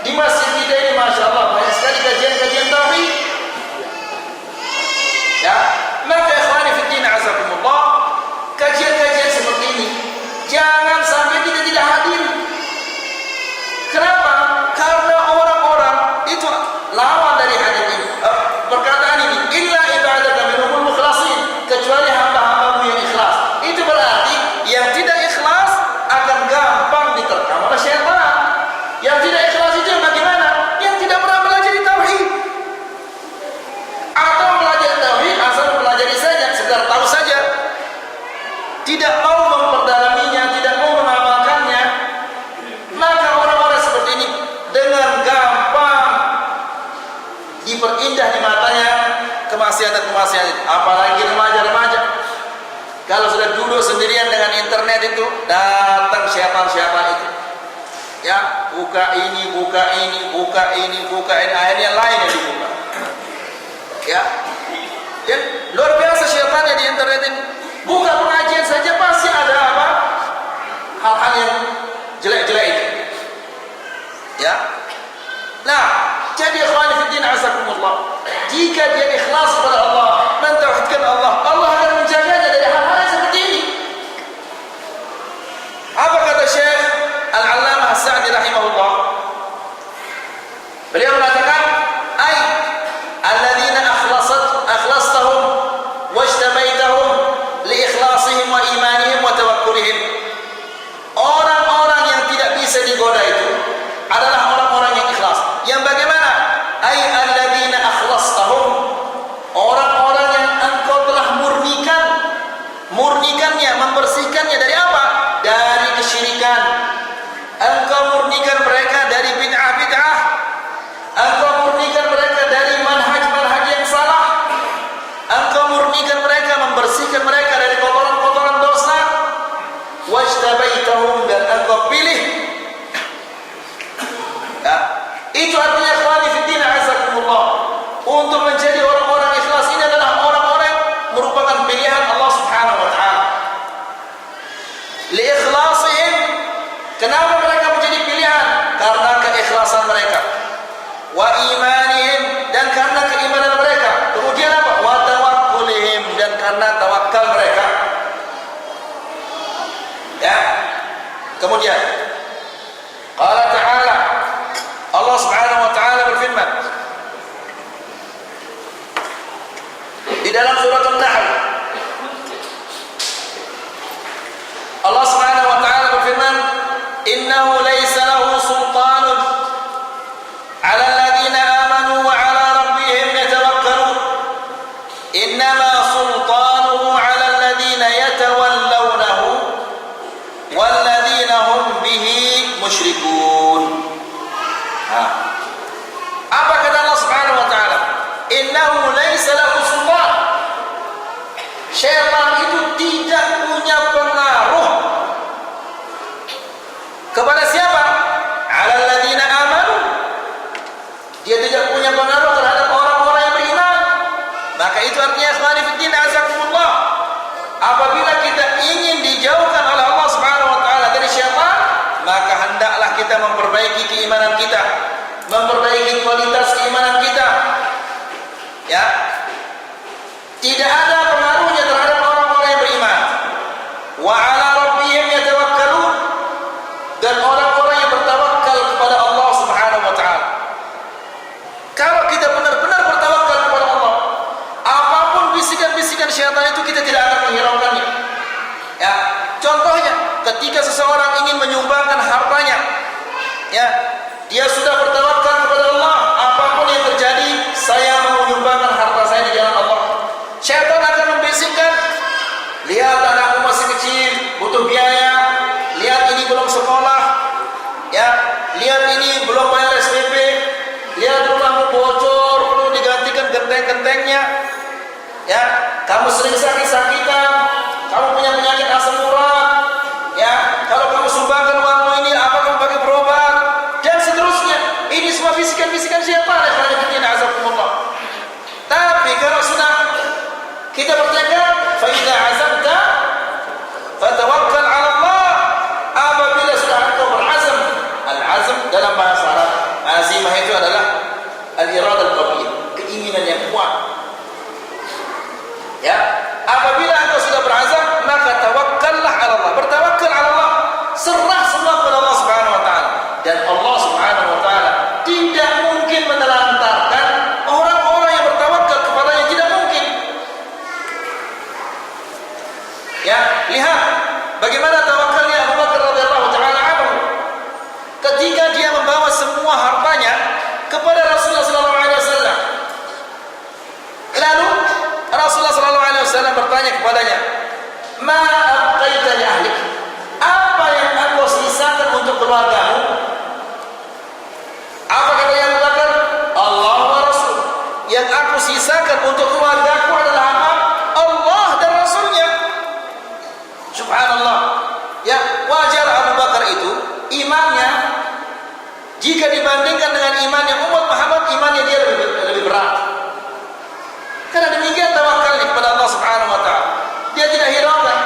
Speaker 1: di masjid kita ini masya Allah banyak sekali kajian-kajian tauhid. Ya, maka ikhwani fiddin azakumullah, kajian-kajian seperti ini jangan sampai kita tidak hadir. Kenapa? Karena orang-orang itu lawan dari hadis ini, perkataan ini, illa ibadaka minhumul mukhlasin, kecuali hamba-hambamu yang ikhlas. Itu berarti yang tidak ikhlas akan gampang diterkam oleh syaitan. Yang tidak ikhlas itu bagaimana? Yang tidak pernah belajar tauhid, atau belajar tauhid asal mempelajari saja, sekedar tahu saja, tidak mau memperdalaminya, tidak mau mengamalkannya. Maka orang-orang seperti ini dengan gampang diperindah di matanya kemaksiatan-kemaksiatan. Apalagi remaja-remaja, kalau sudah duduk sendirian dengan internet itu, datang syaitan-syaitan itu. Ya, buka ini, buka ini, buka ini, buka ini, akhirnya lain yang dibuka. Ya, ya, luar biasa syaitannya di internet ini. Buka pengajian saja pasti ada apa? Hal-hal yang jelek-jelek itu. Ya. Nah, jadi ikhwan fillah azakumullah, jika dia ikhlas kepada Allah, mentauhidkan Allah, Allah akan menjaganya dari hal-hal yang seperti ini. Apa kata Syekh Al-Allamah As-Sa'di rahimahullah? Beliau mengatakan, "Ai alladzina akhlastahum wajtabaitahum li ikhlasihim wa imanihim wa tawakkulihim." Orang-orang yang tidak bisa digoda itu adalah orang-orang yang ikhlas. Yang bagaimana? Ai alladzina akhlastahum, orang-orang yang engkau telah murnikannya, membersihkannya dari apa? Dari kesyirikan. Engkau murnikan mereka dari bid'ah-bid'ah. Engkau murnikan mereka dari manhaj-manhaj yang salah. Engkau murnikan mereka, membersihkan mereka dari kotoran-kotoran dosa. Wajtabaitahum, dan engkau pilih. Ya, itu artinya ikhwani fiddin azakumullah, untuk menjadi orang-orang ikhlas ini adalah orang-orang yang merupakan pilihan Allah Subhanahu wa taala. Li ikhlasihim, kenapa mereka menjadi pilihan? Karena keikhlasan mereka. Wa imanihim, dan karena keimanan mereka. Kemudian apa? Wa tawakkulihim, dan karena tawakal mereka. Ya. Kemudian qala ta'ala, Allah Subhanahu wa taala berfirman di dalam surat An-Nahl, innama sultanuhu 'ala alladhina yatawallawnahu walladhina hum bihi musyrikun. Apa kata Allah Subhanahu wa taala? Innahu laisa lahu sultan. Syaitan itu tidak punya pengaruh kepada siapa? 'Ala alladhina amanu. Dia tidak punya pengaruh terhadap orang-orang yang beriman. Maka itu artinya ikhwani fiddin azakumullah, apabila kita ingin dijauhkan oleh Allah Subhanahu wa taala dari syaitan, maka hendaklah kita memperbaiki keimanan kita, memperbaiki kualitas keimanan kita. Ya. Tidak ada pengaruhnya terhadap orang-orang yang beriman. Wa 'ala rabbihim yatawakkalun, dan orang-orang yang bertawakal kepada Allah Subhanahu wa taala. Kalau kita benar-benar bertawakal kepada Allah, apapun bisikan-bisikan syaitan itu kita tidak akan menghiraukannya. Ya, contohnya ketika seseorang ingin menyumbangkan hartanya, ya, dia sudah bertawakal kepada Allah, apapun yang terjadi, saya mau menyumbangkan harta saya di jalan Allah. Syaitan akan membisikkan, lihat anakmu masih kecil, butuh biaya, lihat ini belum sekolah, ya, lihat ini belum bayar SPP, lihat rumahmu bocor, perlu digantikan genteng-gentengnya, ya, kamu sering sakit-sakitan, kamu punya penyakit asam urat, ya, kalau kamu sumbangkan uangmu ini, apa kamu pakai berobat, dan seterusnya. Ini semua bisikan-bisikan syaitan. Tapi kalau sudah kita bertekad, fa idza azamta fatawakkal 'ala Allah. Apabila sudah engkau berazam, al-azm dalam bahasa Arab, azimah itu adalah al-iradah al-qawiyah, keinginan yang kuat. Ya, apabila engkau sudah berazam, maka tawakkallah 'ala Allah. Bertawakkal 'ala Allah, serah semua kepada Allah Subhanahu wa taala. Dan Allah Subhanahu wa taala tidak mungkin menelantarkan orang-orang yang bertawakal kepadanya, tidak mungkin. Ya, lihat bagaimana tawakalnya Abu Bakar radhiyallahu taala anhu ketika dia membawa semua hartanya kepada Rasulullah sallallahu alaihi wasallam. Lalu Rasulullah sallallahu alaihi wasallam bertanya kepadanya, "Ma abqaita li ahlik?" Apa yang engkau sisakan untuk keluargamu? Apa kata Abu Bakar? Allah wa Rasul. Yang aku sisakan untuk keluargaku adalah apa? Allah dan Rasulnya. Subhanallah. Ya, wajar Abu Bakar itu imannya, jika dibandingkan dengan imannya umat Muhammad, imannya dia lebih berat. Karena demikian tawakalnya kepada Allah Subhanahu wa taala. Dia tidak hiraukan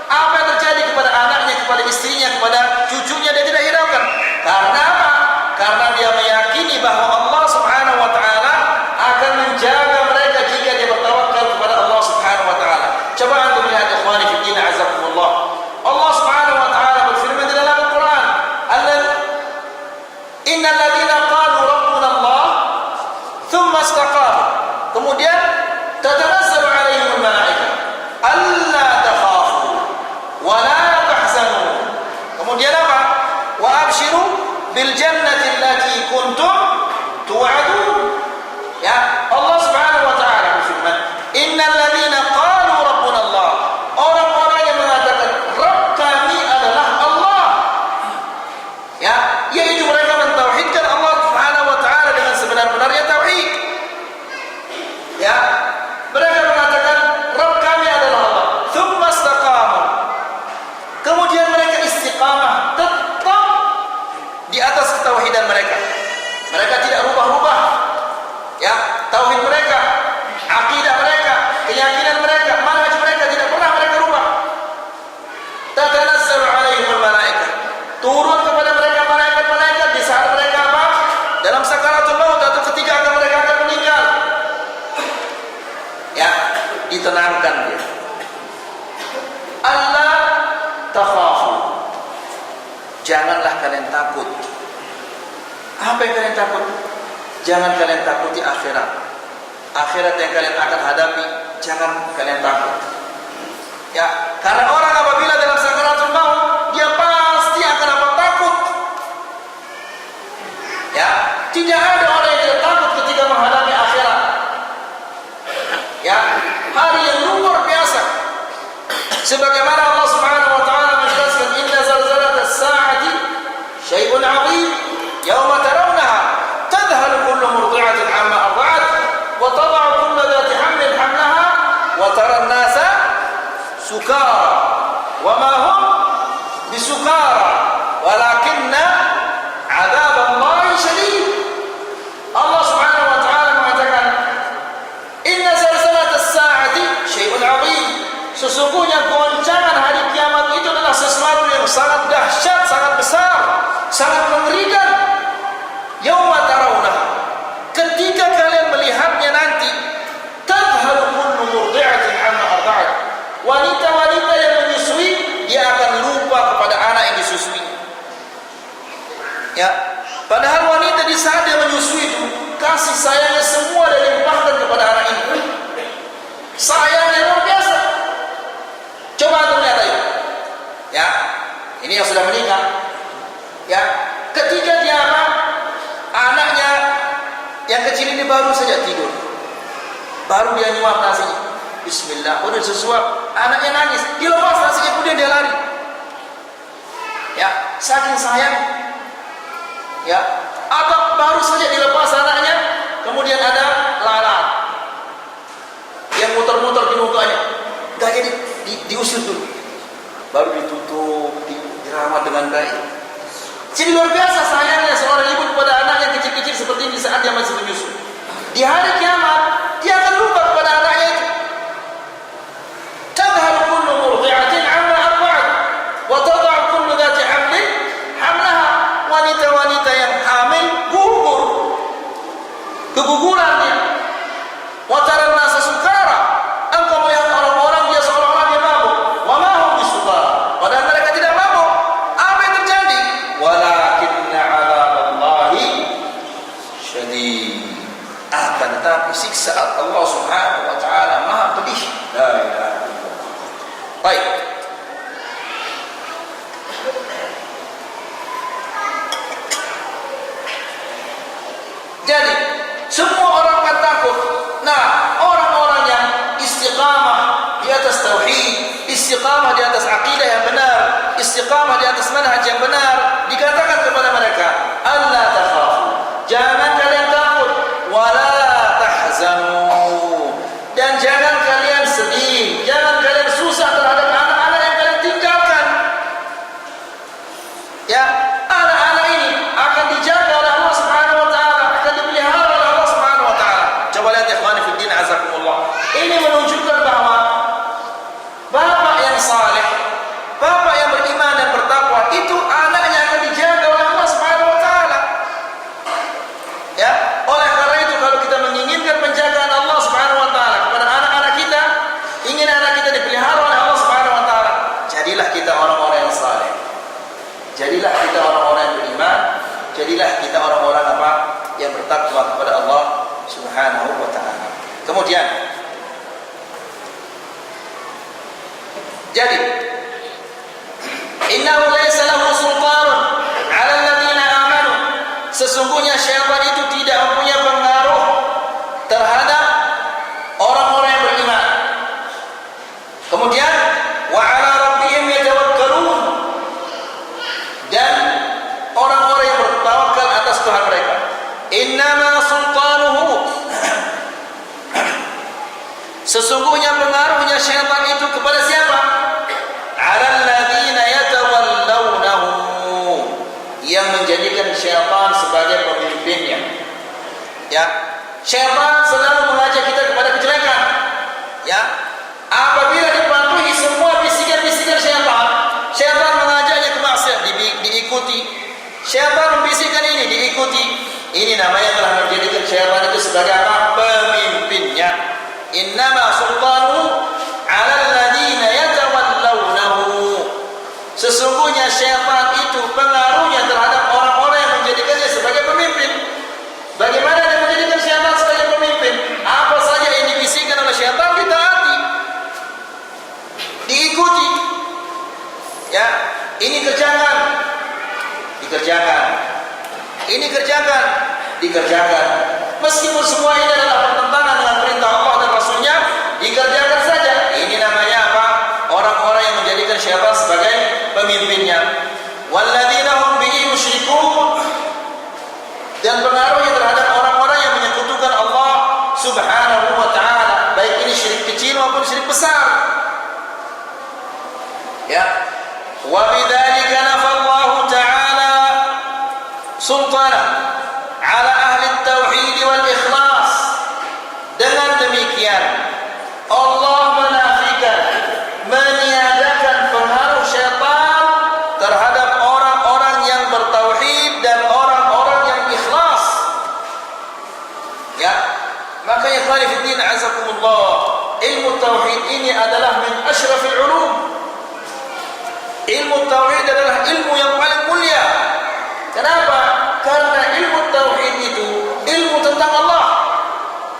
Speaker 1: apa yang terjadi kepada anaknya, kepada istrinya, kepada cucunya, dia tidak hiraukan. Karena apa? Karena dia meyakini bahwa Allah Subhanahu wa taala akan menjaga mereka jika dia bertawakal kepada Allah Subhanahu wa taala. Coba antum lihat ikhwani fi din azakumullah. Allah Subhanahu wa taala berfirman di dalam Al-Qur'an, "Innal ladzina qalu rabbuna Allah tsumma istaqamu." Kemudian tatanazzalu 'alaihimul malaikah alla takhafu wa la tahzanu. Kemudian apa? Wa abshiru bil jannati allati kuntum tu'adun. Ya, Allah Subhanahu wa taala berfirman, "Innal ladzina qalu rabbuna Allah." Orang-orang yang mengatakan Rabb kami adalah Allah. Ya, yaitu mereka mentauhidkan Allah Subhanahu wa taala dengan sebenar-benarnya tauhid. Ya, mereka mengatakan Rabb kami adalah Allah. Tsumma istaqamu. Kemudian mereka istiqamah, tetap di atas ketauhidan mereka. Mereka tidak rubah-rubah. Ya, tauhid mereka, akidah mereka, keyakinan mereka, manhaj mereka tidak pernah mereka rubah. Tatanazzalu 'alaihimul malaikah. Turun kepada mereka malaikat-malaikat di saat mereka apa? Dalam sakaratul maut atau ketika mereka akan meninggal. Ya, ditenangkan dia. Allah takhafu. Janganlah kalian takut. Apa yang kalian takut? Jangan kalian takuti akhirat. Akhirat yang kalian akan hadapi, jangan kalian takut. Ya, karena orang apabila dalam sakaratul maut, dia pasti akan apa? Takut. Ya, tidak ada orang yang tidak takut ketika menghadapi akhirat. Ya, hari yang luar biasa. Sebagaimana Allah Subhanahu wa taala menjelaskan, inna zalzalatas sa'ati syai'un 'adzim yauma tarawnaha tadhhalu kullu murdi'atin 'amma arda'at wa tad'u kullu dhati hamlin hamlaha wa tara an-nasa sukara wa ma hum bisukara walakinna 'adzaballahi syadid. Allah Subhanahu wa taala mengatakan, inna zalzalatas sa'ati syai'un 'adzim, sesungguhnya goncangan hari kiamat itu adalah sesuatu yang sangat dahsyat, sangat besar, sangat mengerikan. Yauma tarawna, ketika kalian melihatnya nanti, tadhhalu kullu murdi'atin 'amma arda'at, wanita-wanita yang menyusui dia akan lupa kepada anak yang disusui. Ya, padahal wanita di saat dia menyusui itu kasih sayangnya semua dilimpahkan kepada anak ini. Sayangnya luar biasa. Coba antum lihat aja. Ya, ini yang sudah menikah. Ya, ketika dia apa? Anaknya yang kecil ini baru saja tidur. Baru dia nyuap nasinya. Bismillah, udah sesuap. Anaknya nangis. Dia lepas nasinya, kemudian dia lari. Ya, saking sayang. Ya, atau baru saja dilepas anaknya, kemudian ada lalat yang muter-muter di mukanya. Gak jadi diusir dulu, baru ditutup, dirawat dengan baik. Jadi luar biasa sayangnya seorang ibu kepada anak yang kecil-kecil seperti ini saat dia masih menyusu. Di hari kiamat dia akan lupa kepada anaknya itu. Tadhhalu kullu murdi'atin 'amma arda'at wa tad'u kullu dhati hamlin hamlaha. Wanita-wanita yang hamil gugur, keguguran dia. Wa taran nasa sukara, engkau melihat orang-orang dia seolah-olah dia mabuk. Wa ma hum bisukara, padahal mereka tidak mabuk. Apa yang terjadi? Walakinna 'adzaballahi syadid, akan tetapi siksa Allah Subhanahu wa taala maha pedih. La ilaha illallah. Baik. Jadi semua orang akan takut. Nah, orang-orang yang istiqamah di atas tauhid, istiqamah di atas akidah yang benar, istiqamah di atas manhaj yang benar, dikatakan kepada mereka, alla takhafu, jangan kalian takut, wala tahzanu, dan jangan kalian sedih, jangan kalian susah terhadap anak-anak yang kalian tinggalkan. Ya, anak-anak ini akan dijaga oleh Allah Subhanahu wa taala, akan dipelihara oleh Allah Subhanahu wa taala. Coba lihat ikhwani fi din azakumullah. Ini menunjukkan bahwa bapak yang saleh, bapak yang beriman dan bertakwa itu anaknya akan dijaga oleh Allah Subhanahu wa taala. Ya, oleh karena itu kalau kita menginginkan penjagaan Allah Subhanahu wa taala kepada anak-anak kita, ingin anak kita dipelihara oleh Allah Subhanahu wa taala, jadilah kita orang-orang yang saleh. Jadilah kita orang-orang yang beriman, jadilah kita orang-orang apa? Yang bertakwa kepada Allah Subhanahu wa taala. Kemudian jadi innahu laysa lahu sultanun 'ala alladziina aamanu, sesungguhnya syaitan itu tidak mempunyai pengaruh terhadap orang-orang yang beriman. Kemudian wa 'ala rabbihim yatawakkalun, dan orang-orang yang bertawakal atas Tuhan mereka. Innama sultanuhu, sesungguhnya pengaruhnya syaitan itu kepada siapa? 'Alal ladzina yatawallawnahu, yang menjadikan syaitan sebagai pemimpinnya. Ya, syaitan selalu mengajak kita kepada kejelekan. Ya, apabila dipatuhi semua bisikan-bisikan syaitan, syaitan mengajaknya ke maksiat, diikuti. Syaitan membisikkan ini, diikuti. Ini namanya telah menjadikan syaitan itu sebagai apa? Pemimpinnya. Innama sultanuhu 'alal ladzina yatawallawnahu, sesungguhnya syaitan itu pengaruhnya terhadap orang-orang yang menjadikannya sebagai pemimpin. Bagaimana dia menjadikan syaitan sebagai pemimpin? Apa saja yang dibisikkan oleh syaitan ditaati, diikuti. Ya, ini kerjakan, dikerjakan. Ini kerjakan, dikerjakan. Meskipun semua ini adalah bertentangan dengan perintah Allah dan Rasulnya, dikerjakan Ya. Wa bidzalika nafa Allah Ta'ala sultana ala ahli tauhid wal ikhlas. Dengan demikian Allah menafikan, meniadakan pengaruh syaitan terhadap orang-orang yang bertauhid dan orang-orang yang ikhlas. Ya, maka ikhwan fillah azakumullah, ilmu tauhid ini adalah min asyrafil ulum. Ilmu tauhid adalah ilmu yang paling mulia. Kenapa? Karena ilmu tauhid itu ilmu tentang Allah.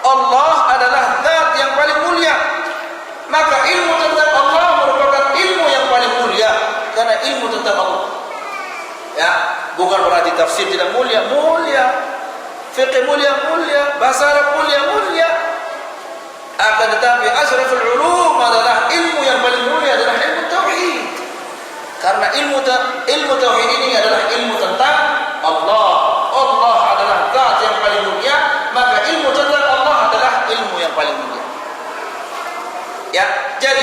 Speaker 1: Allah adalah zat yang paling mulia. Maka ilmu tentang Allah merupakan ilmu yang paling mulia karena ilmu tentang Allah. Ya, bukan berarti tafsir tidak mulia, mulia. Fiqh mulia, bahasa Arab mulia. Akan tetapi asyraful ulum adalah ilmu yang paling mulia adalah ilmu tauhid. Karena ilmu tauhid ini adalah ilmu tentang Allah. Allah adalah zat yang paling mulia, maka ilmu tentang Allah adalah ilmu yang paling mulia. Ya, jadi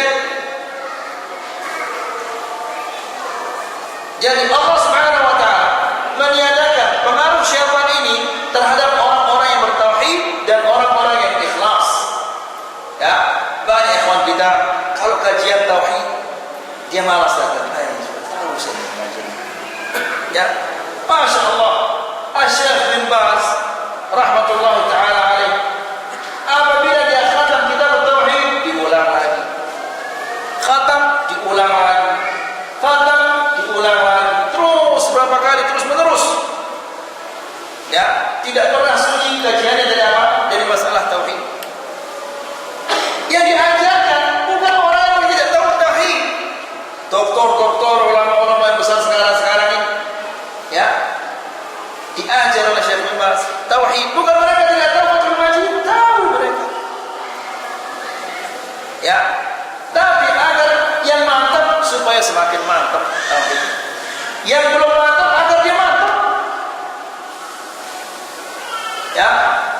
Speaker 1: Allah Subhanahu wa taala meniadakan pengaruh syaitan ini terhadap orang-orang yang bertauhid dan orang-orang yang ikhlas. Ya, banyak ikhwan kita kalau kajian tauhid dia malas datang. Tahu saya mengajar. Ya, Masya Allah, Syekh bin Baz rahmatullahi taala alaih, apabila dia khatam kitab tauhid diulang lagi, khatam diulang lagi, khatam diulang lagi, terus berapa kali, terus menerus. Ya, tidak pernah sunyi kajiannya dari apa? Dari masalah tauhid. Yang diajarkan bukan orang yang tidak tahu tauhid. Doktor, ulama-ulama yang besar sekarang ini, ya, diajar oleh Syekh bin Baz tauhid. Bukan mereka tidak tahu Fathul Majid, tahu mereka. Ya, tapi agar yang mantap supaya semakin mantap tauhid. Yang belum mantap agar dia mantap. Ya,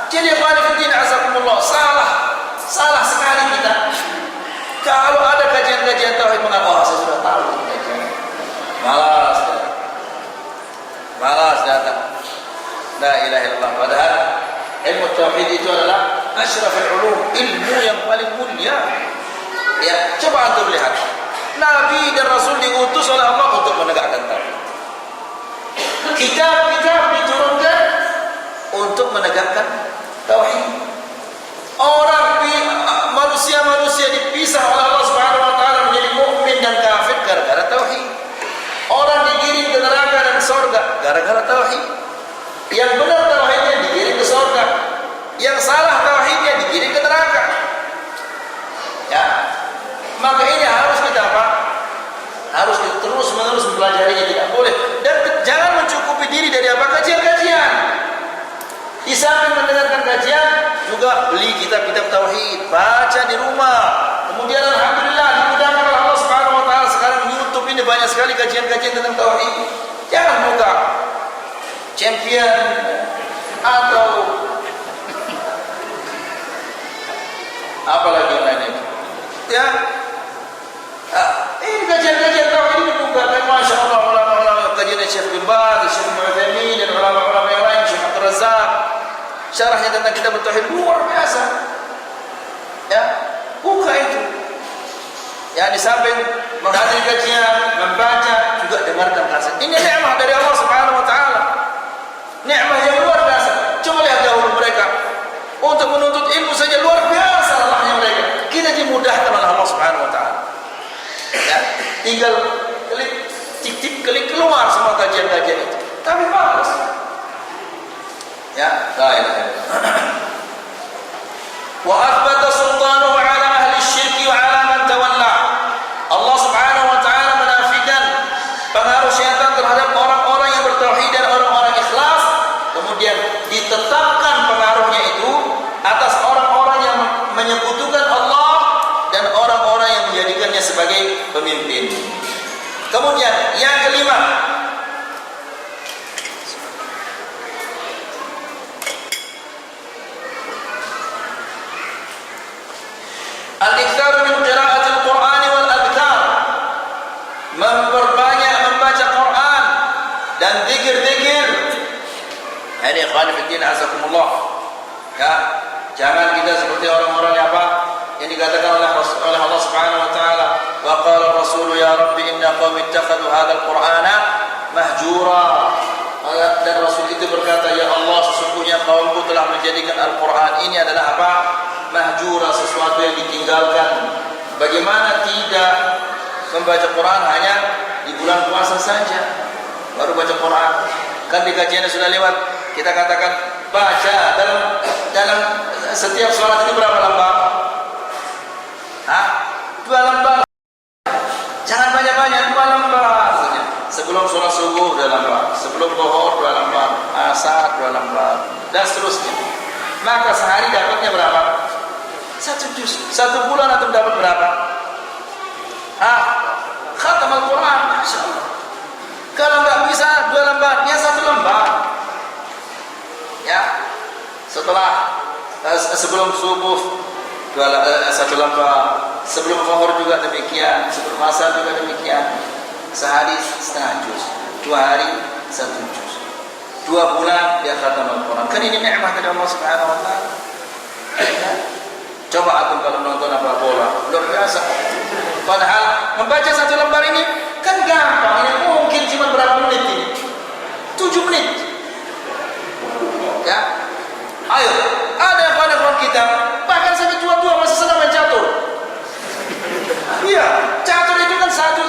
Speaker 1: jadi khairuddin azakumullah, salah sekali kita kalau ada kajian-kajian tauhid mengaku saya sudah tahu kajian. Malas datang. La ilaha illallah. Padahal ilmu tauhid itu adalah asyraful ulum, ilmu yang paling mulia. Ya, coba antum lihat. Nabi dan Rasul diutus oleh Allah untuk menegakkan tauhid. Kitab-kitab diturunkan untuk menegakkan tauhid. Manusia dipisah oleh Allah Subhanahu wa taala menjadi mukmin dan kafir gara-gara tauhid. Orang digiring ke neraka dan surga gara-gara tauhid. Yang benar tauhidnya digiring ke surga, yang salah tauhidnya digiring ke neraka. Ya, maka ini harus kita apa? Harus kita terus-menerus mempelajarinya, tidak boleh. Dan jangan mencukupi diri dari apa? Kajian-kajian. Di samping mendengarkan kajian, juga beli kitab-kitab tauhid, baca di rumah. Kemudian alhamdulillah dimudahkan oleh Allah Subhanahu wa taala, sekarang di YouTube ini banyak sekali kajian-kajian tentang tauhid. Jangan buka Champion atau apalagi yang lainnya. Ya. Ini kajian-kajian tauhid ini buka, Masya Allah, ulama-ulama kajian Syekh bin Baz, Syekh Mu'adzami dan ulama-ulama yang lain, Syekh Abdul Razak. Syarahnya tentang kitab tauhid luar biasa. Ya, buka itu. Ya, di samping menghadiri kajian, membaca, juga dengarkan kaset. Ini nikmat dari Allah Subhanahu wa taala. Nikmat yang luar biasa. Coba lihat dahulu mereka untuk menuntut ilmu saja luar biasa Allahnya mereka. Kita dimudahkan oleh Allah Subhanahu wa taala. Ya, tinggal klik keluar semua kajian-kajian itu. Tapi malas. Ya, la ilaha illallah. Wa athbata sultanuhu ala ahli syirki wa ala man tawalla. Allah Subhanahu wa taala menafikan pengaruh syaitan terhadap orang-orang yang bertauhid dan orang-orang ikhlas, kemudian ditetapkan pengaruhnya itu atas orang-orang yang menyekutukan Allah dan orang-orang yang menjadikannya sebagai pemimpin. Kemudian yang kelima, al-iktsar min qira'atil Qur'an wal adhkar. Zikir-zikir. Ini ikhwan fillah azakumullah. Ya, jangan kita seperti orang-orang yang apa? Yang dikatakan oleh Allah Subhanahu wa taala, wa qala ar-rasul ya rabbi inna qaumi ittakhadhu hadzal qur'ana mahjura. Dan Rasul itu berkata, ya Allah, sesungguhnya kaumku telah menjadikan Al-Quran ini adalah apa? Mahjura, sesuatu yang ditinggalkan. Bagaimana tidak membaca Quran hanya di bulan puasa saja baru baca Quran? Kan di kajiannya sudah lewat, kita katakan baca dalam setiap sholat itu berapa lembar? Hah? 2 lembar. Jangan banyak-banyak, 2 lembar saja. Sebelum sholat subuh 2 lembar, sebelum zuhur 2 lembar, asar 2 lembar, dan seterusnya. Maka sehari dapatnya berapa? 1 juz. 1 bulan antum dapat berapa? Khatam Al-Quran, Masya Allah. Kalau nggak bisa 2 lembar, ya 1 lembar. Ya, setelah sebelum subuh 1 lembar, sebelum zuhur juga demikian, sebelum asar juga demikian. Sehari setengah juz, 2 hari 1 juz, 2 bulan dia khatam Al-Quran. Kan ini nikmat dari Allah Subhanahu wa taala. Coba antum kalau nonton apa bola, luar biasa. Padahal membaca 1 lembar ini kan gampang. Ini mungkin cuma berapa menit ini? 7 menit. Ya. Ayo, ada yang pada kawan kita bahkan sampai tua-tua masih senang main catur. Iya, catur itu kan satu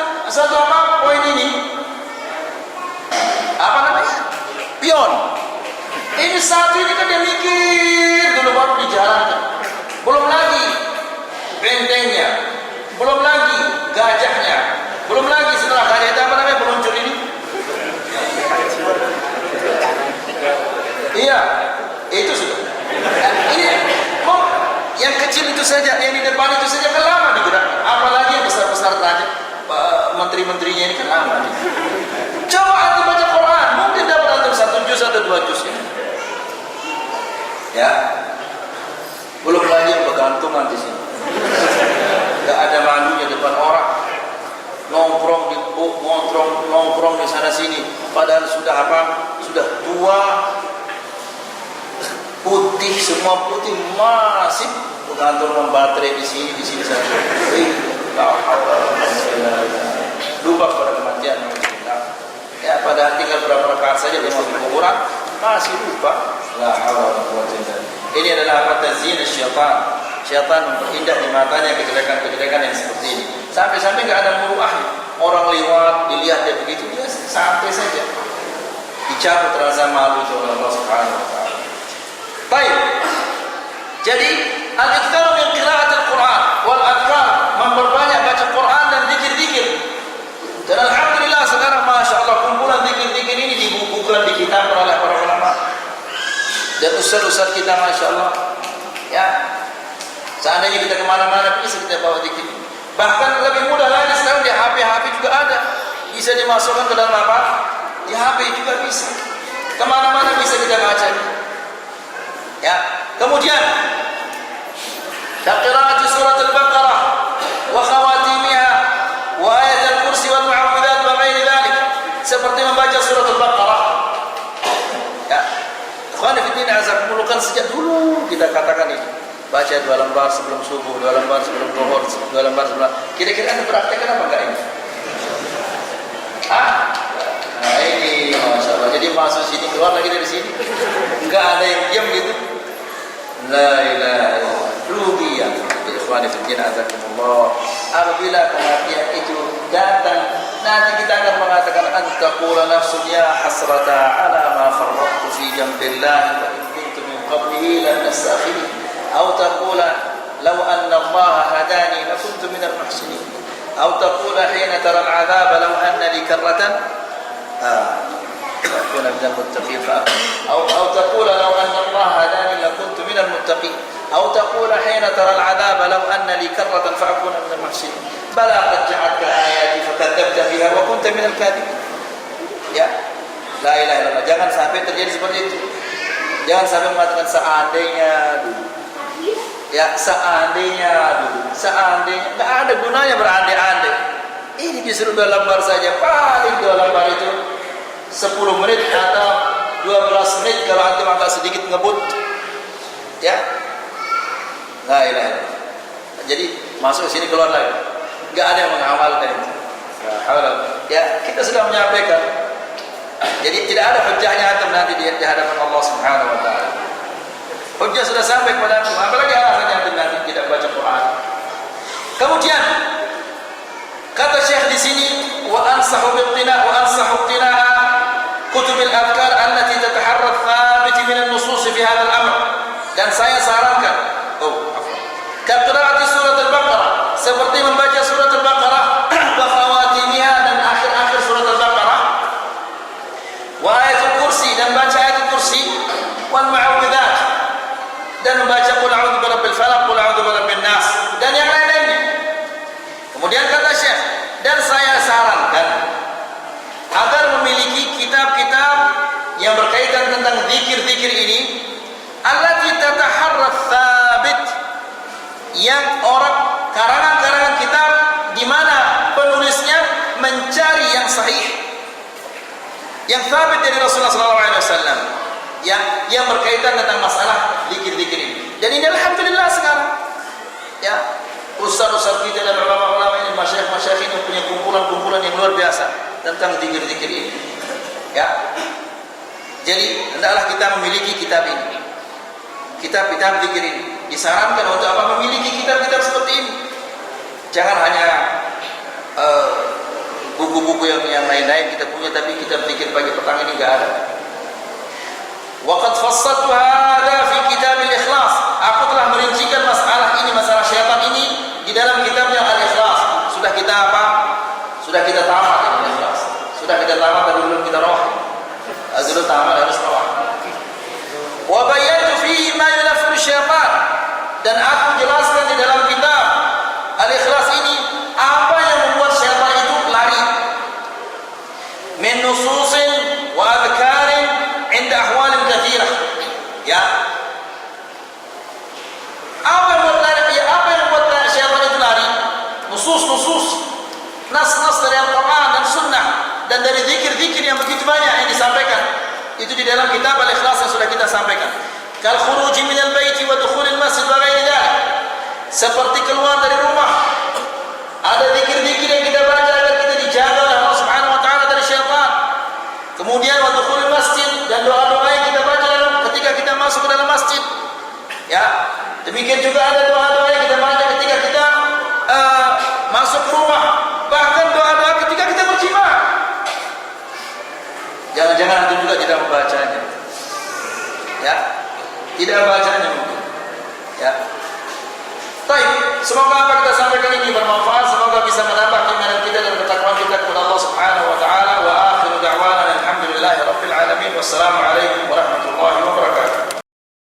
Speaker 1: apa poin ini? Apa namanya? Pion. Ini satu ini kan dia mikir dulu baru dijalankan. Belum lagi bentengnya, belum lagi gajahnya, belum lagi setelah gajah itu apa namanya peluncur ini? Iya, itu sudah. Ini yang kecil itu saja, yang di depan itu saja kan lama digerakkan. Apalagi yang besar-besar tadi, menteri-menterinya ini kan lama. Coba antum baca Quran, mungkin dapat antum 1 juz atau 2 juz ya. Belum lagi yang bergantungan di sini. Gak ada malunya depan orang. Nongkrong di sana sini. Padahal sudah apa? Sudah tua, putih, semua putih, masih bergantung baterai di sini saja. Lupa pada kematian. Ya, padahal tinggal berapa rakaat saja dia masuk kuburan, masih lupa. La haula wala quwwata illa billah. Ini adalah apa? Tazyin syaitan. Syaitan memperindah di matanya kejelekan-kejelekan yang seperti ini. Sampai-sampai enggak ada muruahnya. Orang lewat dilihat dia begitu, dia santai saja. Dicabut rasa malu oleh Allah Subhanahu wa taala. Baik. Jadi, al-iktsaru min qira'atil Quran wal adhkar, memperbanyak baca Quran dan zikir-zikir. Dan alhamdulillah sekarang Masya Allah kumpulan zikir-zikir ini dibukukan, dikitabkan oleh para ulama. Dan ustaz-ustaz kita Masya Allah, ya, seandainya kita kemana-mana bisa kita bawa zikir. Bahkan lebih mudah lagi sekarang di HP juga ada, bisa dimasukkan ke dalam apa? Di HP juga bisa. Kemana-mana bisa kita baca. Ya, kemudian qira'at surat Al-Baqarah wa khawatimiha wa ayat al-kursi wal mu'awwidhat wa ghairi dhalik, seperti membaca surat Al-Baqarah. Ya. Ikhwan fillah azakumullah, kan sejak dulu kita katakan ini. Baca 2 lembar sebelum subuh, 2 lembar sebelum zuhur, 2 lembar sebelum. Kira-kira Anda praktekkan apa enggak ini? Nah ini Masya Allah. Jadi masuk sini, keluar lagi dari sini. Enggak ada yang diam gitu. La ilaha illallah. Rugi ya. Ikhwan fillah azakumullah. Apabila kematian itu datang, nanti kita akan mengatakan antaqula nafsun ya hasrata ala ma farrattu fi jambillah wa in kuntu min qablihi lan nastaghfir. أو تقول لو أن الله هداني لكنت من المحسنين. أو تقول حين ترى العذاب لو أن لي كرة فأكون من المتقين. أو تقول لو أن الله هداني لكنت من المتقين. أو تقول حين ترى العذاب لو أن لي كرة فأكون من المحسنين. بلى قد جعلت آياتي فكذبت بها وكنت من الكاذبين. Ya, la ilaha illallah. Jangan sampai terjadi seperti itu. Jangan sampai mengatakan seandainya dulu. Ya, seandainya nggak ada gunanya berandai-andai. Ini justru 2 lembar saja, paling 2 lembar itu 10 menit atau 12 menit kalau antum agak sedikit ngebut, ya, la ilaha illallah. Jadi masuk sini keluar lagi, nggak ada yang mengamalkan itu. Ya, kita sudah menyampaikan. Jadi tidak ada hujjahnya antum nanti di hadapan Allah Subhanahu wa taala. Hujjah sudah sampai kepada antum, apalagi alasannya antum nanti tidak baca Quran. Kemudian kata Syekh di sini, wa ansahu iqtina'a kutub al-adhkar allati tataharra thabit min an-nusus fi hadha al-amr. Dan saya sarankan, qira'at surat al-Baqarah, seperti membaca surat al-Baqarah wa khawatimiha, dan akhir-akhir surat al-Baqarah, wa ayatul kursi, dan baca ayatul kursi, wal mu'awwidzat, dan membaca qul a'udzu birabbil falaq, qul a'udzu birabbin nas, dan yang lain-lainnya. Kemudian kata Syekh, dan saya sarankan agar memiliki kitab-kitab yang berkaitan tentang zikir-zikir ini, allati tataharra thabit, yang orang karangan-karangan kitab di mana penulisnya mencari yang sahih, yang thabit dari Rasulullah SAW, yang berkaitan tentang masalah zikir-zikir ini. Dan ini alhamdulillah sekarang, ya, ustaz-ustaz kita dan ulama-ulama ini, masyayikh ini punya kumpulan-kumpulan yang luar biasa tentang zikir-zikir ini, ya. Jadi hendaklah kita memiliki kitab ini, kitab-kitab zikir ini. Disarankan untuk apa? Memiliki kitab-kitab seperti ini. Jangan hanya buku-buku yang lain-lain kita punya, tapi kitab zikir pagi petang ini enggak ada. Waqad fassaltu hadza fi kitab al-ikhlas. Aku telah merincikan masalah ini, masalah syaitan ini di dalam kitabnya Al-Ikhlas. Sudah kita apa? Sudah kita tamat ini Al-Ikhlas. Sudah kita tamat, tapi belum kita rawah. Dulu tamat harus rawah. Wa bayantu fihi ma yunafir syaitan. Dan aku jelaskan di dalam kitab Al-Ikhlas ini apa yang membuat syaitan itu lari. Min nususin wa adhkarin 'inda ahwalin katsirah. Ya. Apa yang membuat syaitan itu lari? Nusus, nas-nas dari Al-Quran dan Sunnah, dan dari zikir-zikir yang begitu banyak yang disampaikan. Itu di dalam kitab Al-Ikhlas yang sudah kita sampaikan. Kal khuruji minal baiti wa dukhulil masjid wa ghairi dzalik. Seperti keluar dari rumah. Ada zikir-zikir yang kita baca agar kita dijaga oleh Allah Subhanahu wa taala dari syaitan. Kemudian wa dukhulil masjid, dan doa-doa yang kita baca ketika kita masuk ke dalam masjid. Ya, demikian juga ada doa-doa yang kita baca ketika kita masuk ke rumah, bahkan doa-doa ketika kita berjima. Jangan-jangan antum juga tidak membacanya. Ya, tidak membacanya mungkin. Ya. Baik, semoga apa kita sampaikan ini bermanfaat, semoga bisa menambah keimanan kita dan ketakwaan kita kepada Allah Subhanahu wa taala. Wa akhiru da'wana alhamdulillahi rabbil alamin. Wassalamu